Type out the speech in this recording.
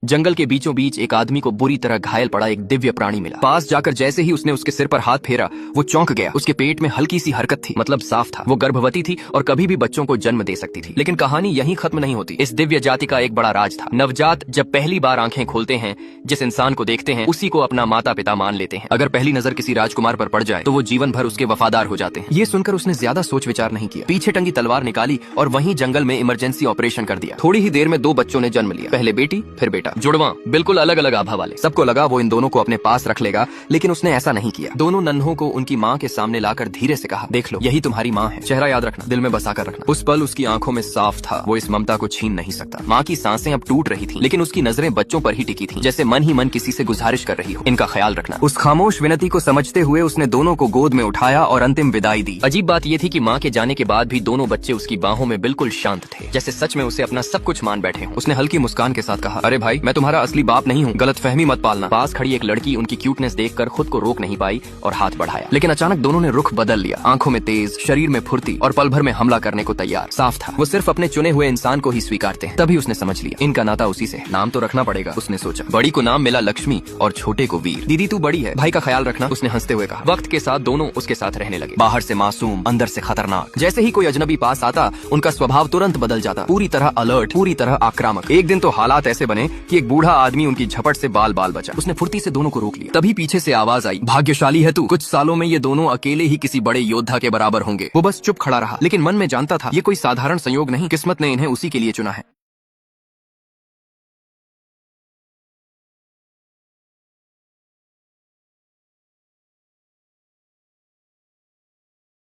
जंगल के बीचों बीच एक आदमी को बुरी तरह घायल पड़ा एक दिव्य प्राणी मिला। पास जाकर जैसे ही उसने उसके सिर पर हाथ फेरा, वो चौंक गया। उसके पेट में हल्की सी हरकत थी, मतलब साफ था वो गर्भवती थी और कभी भी बच्चों को जन्म दे सकती थी। लेकिन कहानी यहीं खत्म नहीं होती। इस दिव्य जाति का एक बड़ा राज था। नवजात जब पहली बार आंखें खोलते हैं, जिस इंसान को देखते हैं उसी को अपना माता पिता मान लेते हैं। अगर पहली नजर किसी राजकुमार पर पड़ जाए तो वो जीवन भर उसके वफादार हो जाते हैं। ये सुनकर उसने ज्यादा सोच विचार नहीं किया, पीछे टंगी तलवार निकाली और वहीं जंगल में इमरजेंसी ऑपरेशन कर दिया। थोड़ी ही देर में दो बच्चों ने जन्म लिया, पहले बेटी फिर बेटा, जुड़वा, बिल्कुल अलग अलग आभा वाले। सबको लगा वो इन दोनों को अपने पास रख लेगा, लेकिन उसने ऐसा नहीं किया। दोनों नन्हों को उनकी माँ के सामने लाकर धीरे से कहा, देख लो यही तुम्हारी माँ है, चेहरा याद रखना, दिल में बसा कर रखना। उस पल उसकी आंखों में साफ था, वो इस ममता को छीन नहीं सकता। माँ की सांसें अब टूट रही थी, लेकिन उसकी नजरें बच्चों पर ही टिकी थी, जैसे मन ही मन किसी से गुजारिश कर रही हो, इनका ख्याल रखना। उस खामोश विनती को समझते हुए उसने दोनों को गोद में उठाया और अंतिम विदाई दी। अजीब बात ये थी कि माँ के जाने के बाद भी दोनों बच्चे उसकी बाहों में बिल्कुल शांत थे, जैसे सच में उसे अपना सब कुछ मान बैठे हों। उसने हल्की मुस्कान के साथ कहा, अरे भाई, मैं तुम्हारा असली बाप नहीं हूँ, गलतफहमी मत पालना। पास खड़ी एक लड़की उनकी क्यूटनेस देखकर खुद को रोक नहीं पाई और हाथ बढ़ाया, लेकिन अचानक दोनों ने रुख बदल लिया। आंखों में तेज, शरीर में फुर्ती और पल भर में हमला करने को तैयार। साफ था वो सिर्फ अपने चुने हुए इंसान को ही स्वीकारते हैं। तभी उसने समझ लिया, इनका नाता उसी से है। नाम तो रखना पड़ेगा, उसने सोचा। बड़ी को नाम मिला लक्ष्मी और छोटे को वीर। दीदी तू बड़ी है, भाई का ख्याल रखना, उसने हंसते हुए कहा। वक्त के साथ दोनों उसके साथ रहने लगे। बाहर से मासूम, अंदर से खतरनाक। जैसे ही कोई अजनबी पास आता, उनका स्वभाव तुरंत बदल जाता, पूरी तरह अलर्ट, पूरी तरह आक्रामक। एक दिन तो हालात ऐसे बने कि एक बूढ़ा आदमी उनकी झपट से बाल बाल बचा। उसने फुर्ती से दोनों को रोक लिया। तभी पीछे से आवाज आई, भाग्यशाली है तू, कुछ सालों में ये दोनों अकेले ही किसी बड़े योद्धा के बराबर होंगे। वो बस चुप खड़ा रहा, लेकिन मन में जानता था ये कोई साधारण संयोग नहीं, किस्मत ने इन्हें उसी के लिए चुना है।